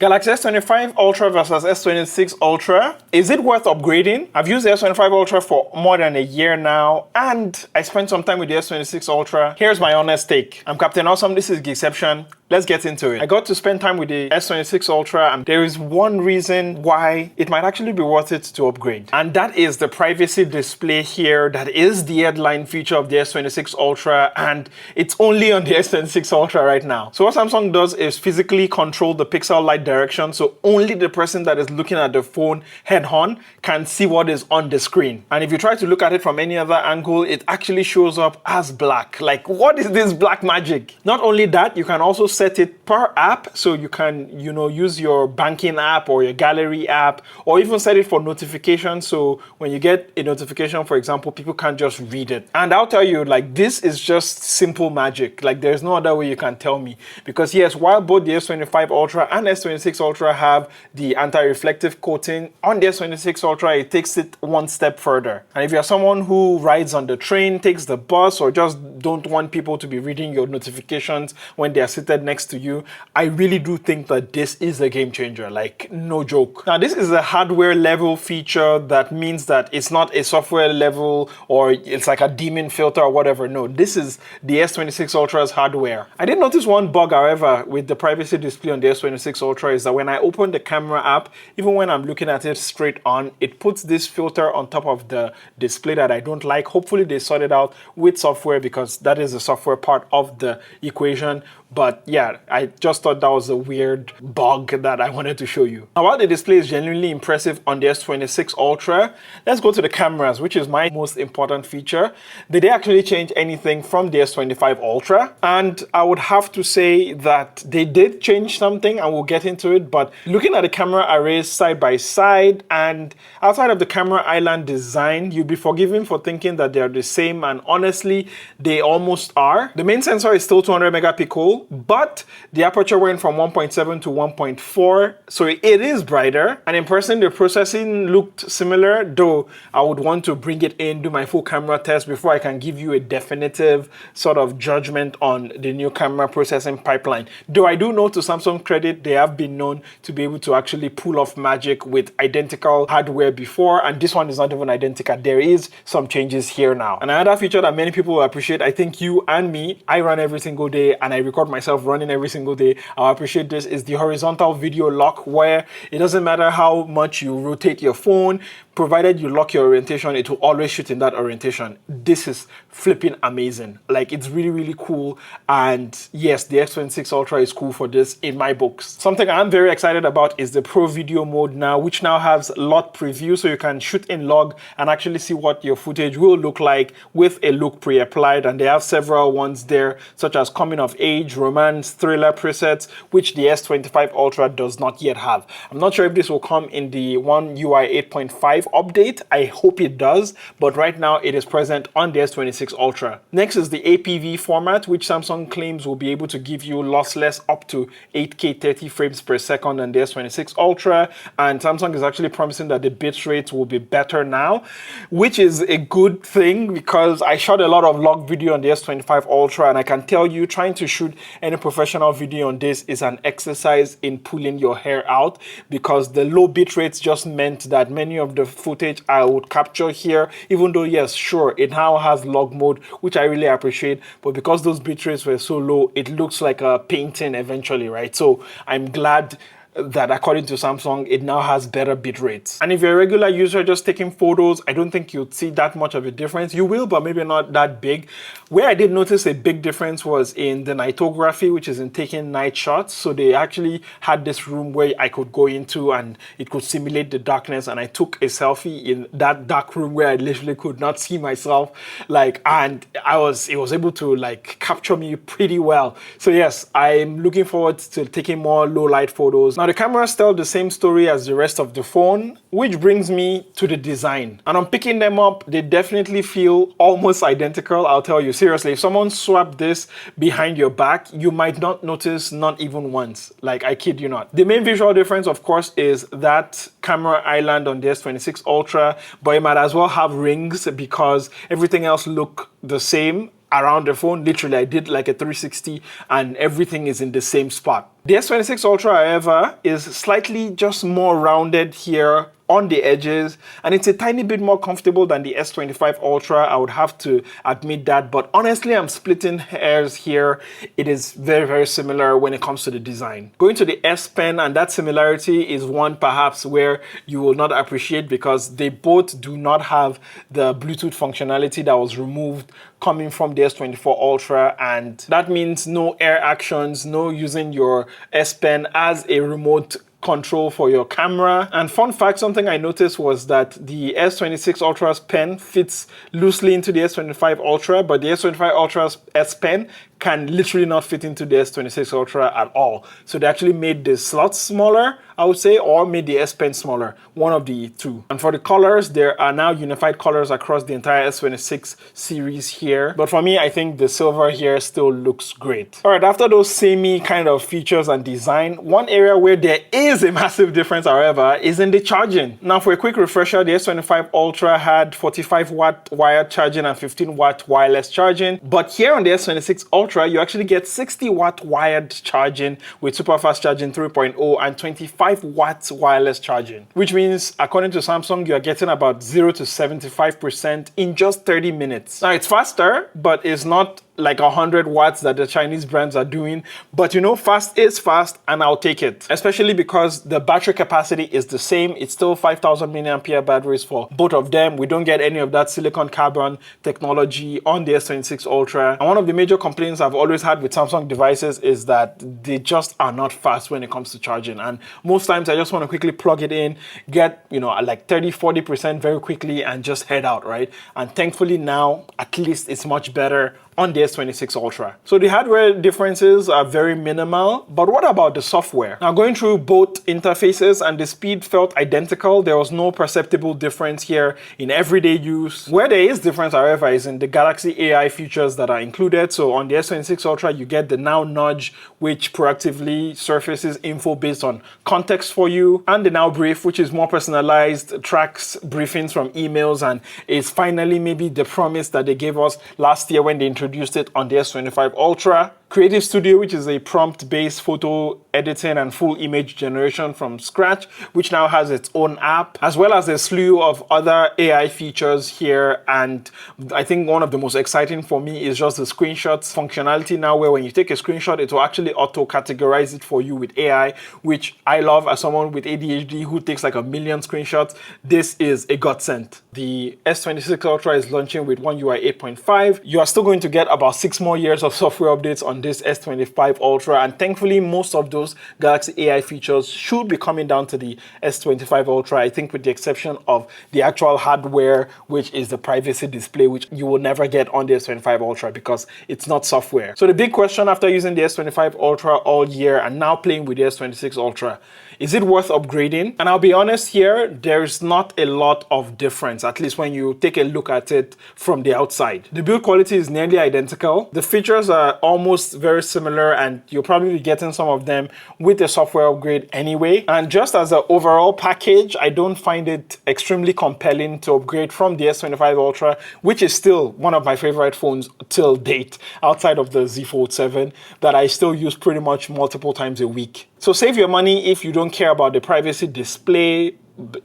Galaxy S25 Ultra versus S26 Ultra. Is it worth upgrading? I've used the S25 Ultra for more than a year now, and I spent some time with the S26 Ultra. Here's my honest take. I'm Captain Awesome, this is Geekception. Let's get into it. I got to spend time with the S26 Ultra, and there is one reason why it might actually be worth it to upgrade. And that is the privacy display here. That is the headline feature of the S26 Ultra, and it's only on the S26 Ultra right now. So what Samsung does is physically control the pixel light direction, so only the person that is looking at the phone head on can see what is on the screen. And if you try to look at it from any other angle, it actually shows up as black. Like, what is this black magic? Not only that, you can also set it per app, so you can, use your banking app or your gallery app, or even set it for notifications. So when you get a notification, for example, people can't just read it. And I'll tell you, like, this is just simple magic. Like, there's no other way you can tell me. Because yes, while both the S25 Ultra and S26 Ultra have the anti-reflective coating, on the S26 Ultra, it takes it one step further. And if you're someone who rides on the train, takes the bus, or just don't want people to be reading your notifications when they are seated next to you, I really do think that this is a game changer, like no joke. Now, this is a hardware level feature. That means that it's not a software level or it's like a demon filter or whatever. No, this is the S26 Ultra's hardware. I did notice one bug, however, with the privacy display on the S26 Ultra is that when I open the camera app, even when I'm looking at it straight on, it puts this filter on top of the display that I don't like. Hopefully they sort it out with software, because that is the software part of the equation. But yeah, I just thought that was a weird bug that I wanted to show you. Now, while the display is genuinely impressive on the S26 Ultra, let's go to the cameras, which is my most important feature. Did they actually change anything from the S25 Ultra? And I would have to say that they did change something, and we'll get into it. But looking at the camera arrays side by side and outside of the camera island design, you'd be forgiven for thinking that they're the same, and honestly, they almost are. The main sensor is still 200 megapixel, but the aperture went from 1.7 to 1.4, so it is brighter. And in person, the processing looked similar, though I would want to bring it in, do my full camera test before I can give you a definitive sort of judgment on the new camera processing pipeline. Though I do know, to Samsung credit, they have been known to be able to actually pull off magic with identical hardware before, and this one is not even identical. There is some changes here now. And another feature that many people will appreciate, I think you and me, I run every single day and I record myself running every single day, I'll appreciate this, is the horizontal video lock, where it doesn't matter how much you rotate your phone, provided you lock your orientation, it will always shoot in that orientation. This is flipping amazing. Like, it's really, really cool. And yes, the S26 Ultra is cool for this in my books. Something I'm very excited about is the Pro Video mode now, which now has lot preview, so you can shoot in log and actually see what your footage will look like with a look pre-applied. And they have several ones there, such as coming of age, romance, thriller presets, which the S25 Ultra does not yet have. I'm not sure if this will come in the One UI 8.5 update. I hope it does, but right now it is present on the S26 Ultra. Next is the APV format, which Samsung claims will be able to give you lossless up to 8K 30 frames per second on the S26 Ultra, and Samsung is actually promising that the bit rate will be better now, which is a good thing, because I shot a lot of log video on the S25 Ultra, and I can tell you, trying to shoot any professional video on this is an exercise in pulling your hair out, because the low bit rates just meant that many of the footage I would capture here, even though yes, sure, it now has log mode, which I really appreciate, but because those bit rates were so low, it looks like a painting eventually, right? So I'm glad that according to Samsung, it now has better bit rates. And if you're a regular user just taking photos, I don't think you'd see that much of a difference. You will, but maybe not that big. Where I did notice a big difference was in the nightography, which is in taking night shots. So they actually had this room where I could go into and it could simulate the darkness, and I took a selfie in that dark room where I literally could not see myself, and it was able to like capture me pretty well. So yes, I'm looking forward to taking more low light photos. Now, the cameras tell the same story as the rest of the phone, which brings me to the design. And on picking them up, they definitely feel almost identical. I'll tell you, seriously, if someone swapped this behind your back, you might not notice, not even once. Like, I kid you not. The main visual difference, of course, is that camera island on the S26 Ultra, but it might as well have rings, because everything else look the same around the phone. Literally, I did like a 360 and everything is in the same spot. The S26 Ultra, however, is slightly just more rounded here on the edges, and it's a tiny bit more comfortable than the S25 Ultra. I would have to admit that, but honestly, I'm splitting hairs here. It is very, very similar when it comes to the design. Going to the SPen, and that similarity is one perhaps where you will not appreciate because they both do not have the Bluetooth functionality that was removed coming from the S24 Ultra, and that means no air actions, no using your SPen as a remote control for your camera. And fun fact, something I noticed was that the S26 Ultra's pen fits loosely into the S25 Ultra, but the S25 Ultra's S Pen can literally not fit into the S26 Ultra at all. So they actually made the slots smaller, I would say, or made the S Pen smaller, one of the two. And for the colors, there are now unified colors across the entire S26 series here. But for me, I think the silver here still looks great. All right, after those samey kind of features and design, one area where there is a massive difference, however, is in the charging. Now, for a quick refresher, the S25 Ultra had 45 watt wired charging and 15 watt wireless charging. But here on the S26 Ultra, you actually get 60 watt wired charging with super fast charging 3.0 and 25 watts wireless charging, which means according to Samsung, you are getting about 0 to 75% in just 30 minutes. Now it's faster, but it's not like 100 watts that the Chinese brands are doing, but you know, fast is fast and I'll take it, especially because the battery capacity is the same. It's still 5,000 milliampere batteries for both of them. We don't get any of that silicon carbon technology on the S26 Ultra. And one of the major complaints I've always had with Samsung devices is that they just are not fast when it comes to charging. And most times I just want to quickly plug it in, get, you know, like 30-40% very quickly and just head out, right? And thankfully now, at least it's much better on the S26 Ultra. So the hardware differences are very minimal, but what about the software? Now, going through both interfaces, and the speed felt identical. There was no perceptible difference here in everyday use. Where there is difference, however, is in the Galaxy AI features that are included. So on the S26 Ultra, you get the Now Nudge, which proactively surfaces info based on context for you, and the Now Brief, which is more personalized, tracks briefings from emails, and is finally maybe the promise that they gave us last year when they introduced it on the S25 Ultra. Creative Studio, which is a prompt-based photo editing and full image generation from scratch, which now has its own app, as well as a slew of other AI features here. And I think one of the most exciting for me is just the screenshots functionality now, where when you take a screenshot, it will actually auto-categorize it for you with AI, which I love as someone with ADHD who takes like a million screenshots. This is a godsend. The S26 Ultra is launching with One UI 8.5. You are still going to get about 6 more years of software updates on this S25 Ultra, and thankfully most of those Galaxy AI features should be coming down to the S25 Ultra, I think, with the exception of the actual hardware, which is the privacy display, which you will never get on the S25 Ultra because it's not software. So the big question after using the S25 Ultra all year and now playing with the S26 Ultra, is it worth upgrading? And I'll be honest here, there's not a lot of difference, at least when you take a look at it from the outside. The build quality is nearly identical. The features are almost very similar, and you'll probably be getting some of them with a software upgrade anyway. And just as an overall package, I don't find it extremely compelling to upgrade from the S25 Ultra, which is still one of my favorite phones till date, outside of the Z Fold 7, that I still use pretty much multiple times a week. So save your money if you don't care about the privacy display.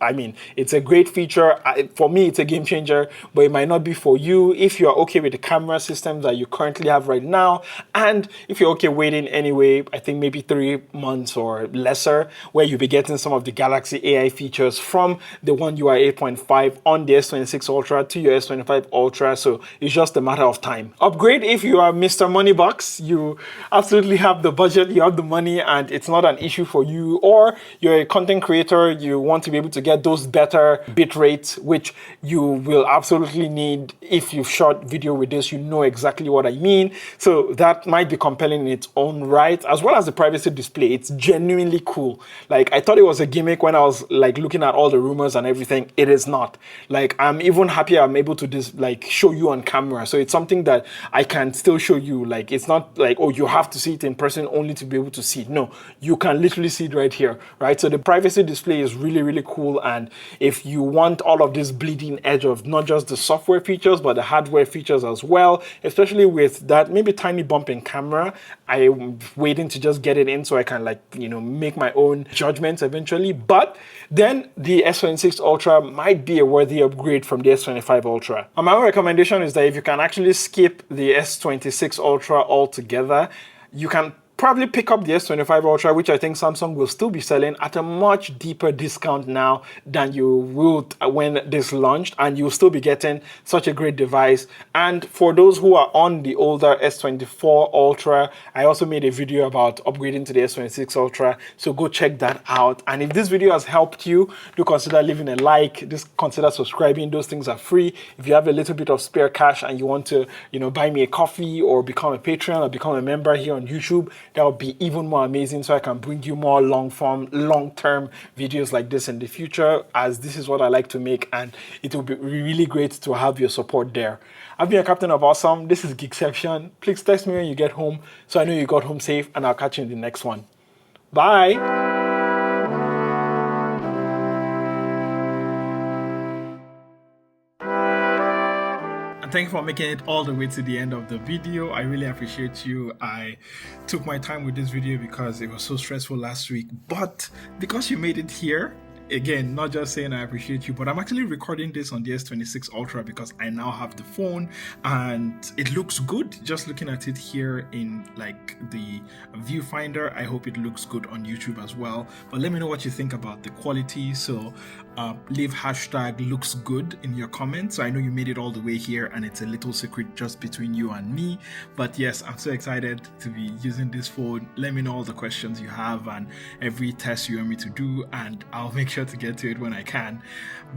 I mean, it's a great feature. For me, it's a game changer, but it might not be for you if you're okay with the camera systems that you currently have right now. And if you're okay waiting anyway, I think maybe 3 months or lesser, where you'll be getting some of the Galaxy AI features from the One UI 8.5 on the S26 Ultra to your S25 Ultra. So it's just a matter of time. Upgrade if you are Mr. Moneybox. You absolutely have the budget, you have the money, and it's not an issue for you. Or you're a content creator, you want to be able to get those better bit rates, which you will absolutely need. If you've shot video with this, you know exactly what I mean. So that might be compelling in its own right, as well as the privacy display. It's genuinely cool. Like, I thought it was a gimmick when I was like looking at all the rumors and everything. It is not. Like, I'm even happy I'm able to show you on camera. So it's something that I can still show you. Like, it's not like, oh, you have to see it in person only to be able to see it. No, you can literally see it right here, right? So the privacy display is really, really really cool. And if you want all of this bleeding edge of not just the software features, but the hardware features as well, especially with that maybe tiny bump in camera, I'm waiting to just get it in so I can make my own judgments eventually. But then the S26 Ultra might be a worthy upgrade from the S25 Ultra. And my own recommendation is that if you can actually skip the S26 Ultra altogether, you can probably pick up the S25 Ultra, which I think Samsung will still be selling at a much deeper discount now than you would when this launched, and you'll still be getting such a great device. And for those who are on the older S24 Ultra, I also made a video about upgrading to the S26 Ultra, so go check that out. And if this video has helped you, do consider leaving a like, just consider subscribing. Those things are free. If you have a little bit of spare cash and you want to, buy me a coffee or become a Patreon or become a member here on YouTube, that would be even more amazing, so I can bring you more long-form, long-term videos like this in the future, as this is what I like to make, and it will be really great to have your support there. I've been a Captain of Awesome. This is Geekception. Please text me when you get home so I know you got home safe, and I'll catch you in the next one. Bye! Thank you for making it all the way to the end of the video. I really appreciate you. I took my time with this video because it was so stressful last week, but because you made it here, again, not just saying I appreciate you, but I'm actually recording this on the S26 Ultra because I now have the phone and it looks good. Just looking at it here in the viewfinder, I hope it looks good on YouTube as well. But let me know what you think about the quality. So leave hashtag looks good in your comments. So I know you made it all the way here and it's a little secret just between you and me. But yes, I'm so excited to be using this phone. Let me know all the questions you have and every test you want me to do, and I'll make sure to get to it when I can.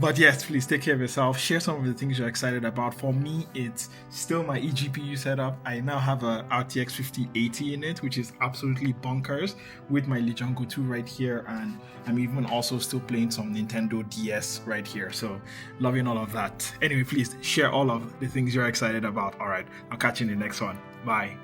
But yes, please take care of yourself. Share some of the things you're excited about. For me, it's still my eGPU setup. I now have a RTX 5080 in it, which is absolutely bonkers, with my Legion Go 2 right here, and I'm even also still playing some Nintendo DS right here. So loving all of that. Anyway, please share all of the things you're excited about. All right, I'll catch you in the next one. Bye.